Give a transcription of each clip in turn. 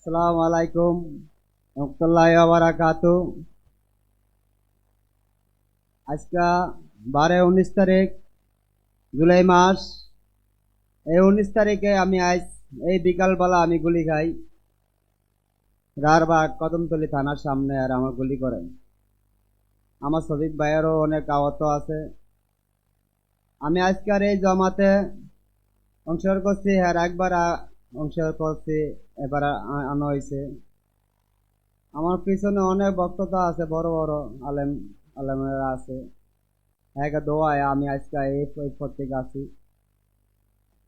আসসালামু আলাইকুম রহমতুল্লাহি ওয়া বারাকাতুহু। আজকে 12-19 তারিখ জুলাই মাস। এই 19 তারিখে আমি আজ এই বিকালবেলা আমি গুলি খাই রারবাগ কদমতলী থানার সামনে, আর আমার গুলি করে। আমার শফিক ভাইয়েরও অনেক আহত আছে। আমি আজকের এই জমাতে অংশগ্রহণ করছি, আর একবার অংশগ্রহণ করছি, এবার আনা হয়েছে। আমার পিছনে অনেক বক্ততা আছে, বড় বড় আলেমেরা আছে। এক দোয়ায় আমি আজকে এই পত্রিকা আছি।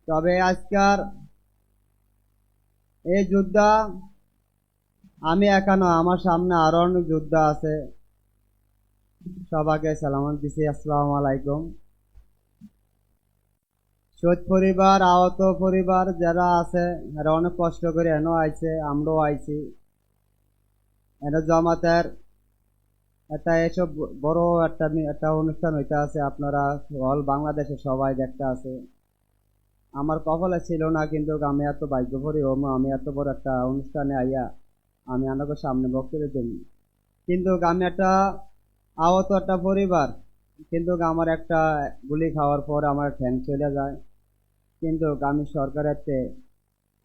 তবে আজকার এই যোদ্ধা আমি একা নয়, আমার সামনে আরো অনেক যোদ্ধা আছে। সবাইকে সালাম দিছি, আসসালামু আলাইকুম। শহীদ পরিবার, আহত পরিবার যারা আছে এরা অনেক কষ্ট করে এনো আইছে, আমরাও আইছি। এটা জমাতের একটা এসব বড় একটা অনুষ্ঠান হইতে আছে, আপনারা অল বাংলাদেশে সবাই দেখতে আছে। আমার কপালে ছিল না, কিন্তু আমি এত ভাগ্যভরি আমি এত বড় একটা অনুষ্ঠানে আইয়া আমি আমাকে সামনে বক্তব্য জন্য, কিন্তু আমি একটা আহত একটা পরিবার, কিন্তু আমার একটা গুলি খাওয়ার পর আমার ঠ্যাং চলে যায়। কিন্তু আমি সরকারের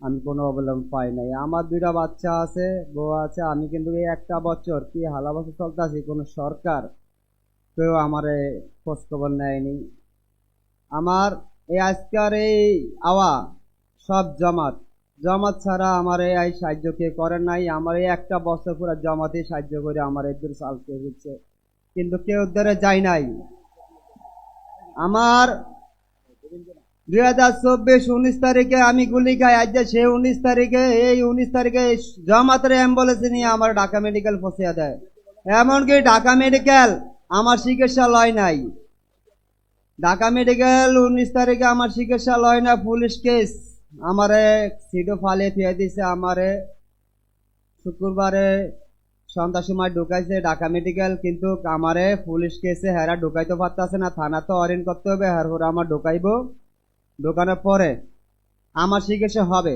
আমি কোনো অবলম্বন পাই নাই। আমার দুইটা বাচ্চা আছে, বউ আছে। আমি কিন্তু এই একটা বছর কি হালা বছর চলতেছি, কোনো সরকার কেউ আমার খোঁজ খবর নেয়নি। আমার এই আজকের এই সব জমাত ছাড়া আমার এই সাহায্য কে করেন নাই। আমার এই একটা বছর পুরো জমাতে সাহায্য করে আমার এই দূর চালতে হচ্ছে, কিন্তু কেউ ধরে যায় নাই। আমার 2024-19 তারিখে আমি গুলি খাই। আজ সে 19 তারিখে এই 19 তারিখে জমাতের অ্যাম্বুলেন্স নিয়ে আমার ঢাকা মেডিকেল পৌঁছে দেয়। এমনকি ঢাকা মেডিকেল আমার চিকিৎসা লয় নাই। ঢাকা মেডিকেল 19 তারিখে আমার চিকিৎসা লয় না, পুলিশ কেস আমারে সিটও ফালিয়ে ফিরে দিছে। আমারে শুক্রবারে সন্ধ্যার সময় ঢুকাইছে ঢাকা মেডিকেল, কিন্তু আমারে পুলিশ কেসে হেরা ঢুকাইতে পারতেছে না। থানা তো অরিন করতে হবে, হেরা আমার ঢুকাইবো। ঢোকানোর পরে আমার চিকিৎসা হবে,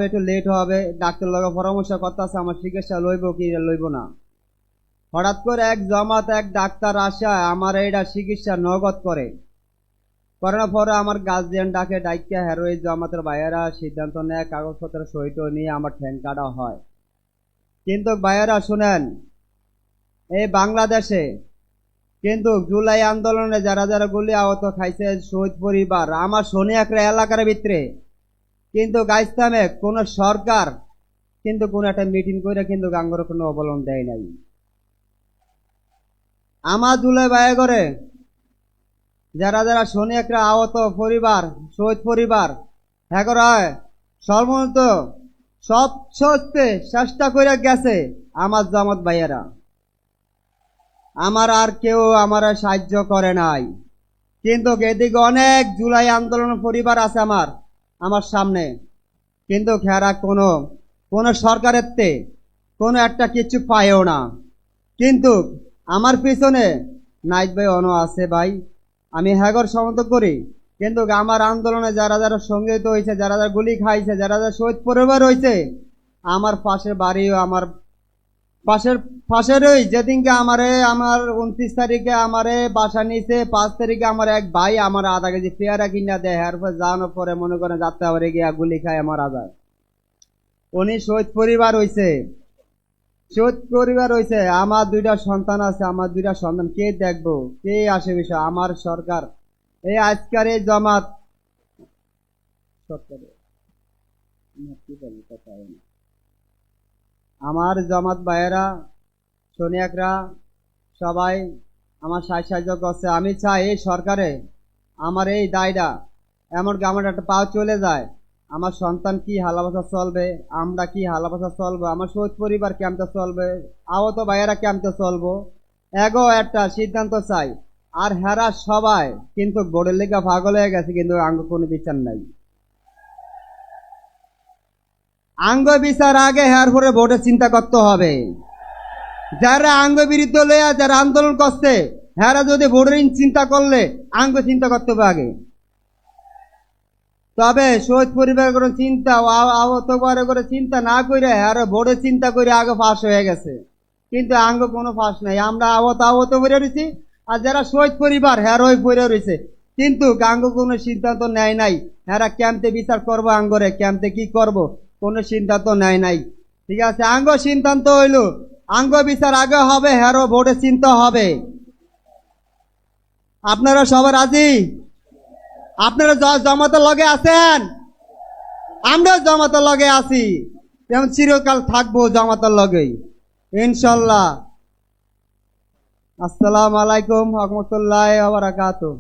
একটু লেট হবে। ডাক্তার লগে পরামর্শ করতেছে আমার চিকিৎসা লইব কি লইব না। হঠাৎ করে এক জমাত এক ডাক্তার আসা আমার এইটা চিকিৎসা নগদ করানোর পরে আমার গার্জিয়ান ডাকে হেরো এই জমাতের ভাইয়েরা সিদ্ধান্ত নেয়, কাগজপত্র সহিত নিয়ে আমার ঠ্যাং কাটা হয়। কিন্তু ভাইয়েরা শুনেন, এই বাংলাদেশে কিন্তু জুলাই আন্দোলনে যারা যারা গুলি আহত খাইছে শহীদ পরিবার আমার সোনিয়াকড়া এলাকার ভিতরে, কিন্তু গাইস্তামে কোন সরকার কিন্তু কোন একটা মিটিং করে কিন্তু গাঙ্গর কোনো অবলম্বন দেয় নাই। আমার জুলাই ভাই করে যারা যারা সোনিয়াকড়া আহত পরিবার শহীদ পরিবার হ্যাঁ সর্বন্ত সব সত্যি চেষ্টা করে গেছে আমার জামাত ভাইয়েরা। আমার আর কেউ আমার সাহায্য করে নাই, কিন্তু এদিকে অনেক জুলাই আন্দোলন পরিবার আছে আমার সামনে, কিন্তু খেরা কোন সরকারের কোনো একটা কিছু পায়ও না। কিন্তু আমার পিছনে নাইট ভাই অন আছে ভাই, আমি হ্যাগর সমর্থন করি। কিন্তু আমার আন্দোলনে যারা যারা সঙ্গীত হয়েছে, যারা যারা গুলি খাইছে, যারা যারা শহীদ পরিবার হয়েছে, আমার পাশের বাড়িও আমার পাশেরই যেদিনকে আমার 29 তারিখে আমারে বাসা নিছে, 5 তারিখে আমার এক ভাই আমার আধা কেজি পেয়ারা কিনা দেয়। এরপর যাওয়ানোর পরে মনে করেন যাত্রা বাড়ি গিয়া গুলি খায় মারা যায়। উনি শহীদ পরিবার হয়েছে। আমার দুইটা সন্তান আছে, আমার দুইটা সন্তান কে দেখবো, কে আসে বিষয়? আমার সরকার এই আজকের এই জমাত আমার জমাত ভাইয়েরা সোনিয়াকরা সবাই আমার সাহায্য করছে। আমি চাই এই সরকারে আমার এই দায়টা এমনকি আমার একটা পাও চলে যায়, আমার সন্তান কি হালাবাসা চলবে, আমরা কি হালাবাসা চলবো, আমার শহীদ পরিবার কেমতে চলবে, আহত ভাইয়েরা কেমতে চলবো, এগো একটা সিদ্ধান্ত চাই। আর হেরা সবাই কিন্তু বোর্ডের লেখা পাগল হয়ে গেছে, কিন্তু আঙ্গ কোনো বিচার নাই। আঙ্গ বিচার আগে হের পরে ভোটের চিন্তা করতে হবে। যারা আঙ্গ বিরুদ্ধ লইয়া যারা আন্দোলন করছে হেরা যদি ভোটের চিন্তা করলে আঙ্গ চিন্তা করতে হবে আগে। তবে শহীদ পরিবার করে চিন্তা আহত করে চিন্তা না করে আরো বোর্ডে চিন্তা করে আগে ফাঁস হয়ে গেছে, কিন্তু আঙ্গ কোনো ফাঁস নাই। আমরা আহত করে রয়েছি, আর যারা শহীদ পরিবার হ্যারোই পড়ে রয়েছে, কিন্তু আঙ্গ কোনো সিদ্ধান্ত নেয় নাই। হ্যাঁ ক্যাম্পে বিচার করবো, আঙ্গরে ক্যাম্পে কি করব কোনো সিদ্ধান্ত নেয় নাই। ঠিক আছে, আঙ্গ সিদ্ধান্ত হইল আঙ্গ বিচার আগে হবে, হ্যারো বোর্ডে চিন্তা হবে। আপনারা সবাই রাজি? আপনারা জমাতের লগে আছেন? আমরা জমাতের লগে আছি, যেমন চিরকাল থাকবো জমাতের লগেই ইনশাল্লাহ। আসসালামু আলাইকুম ওয়া রাহমাতুল্লাহি ওয়া বারাকাতুহু।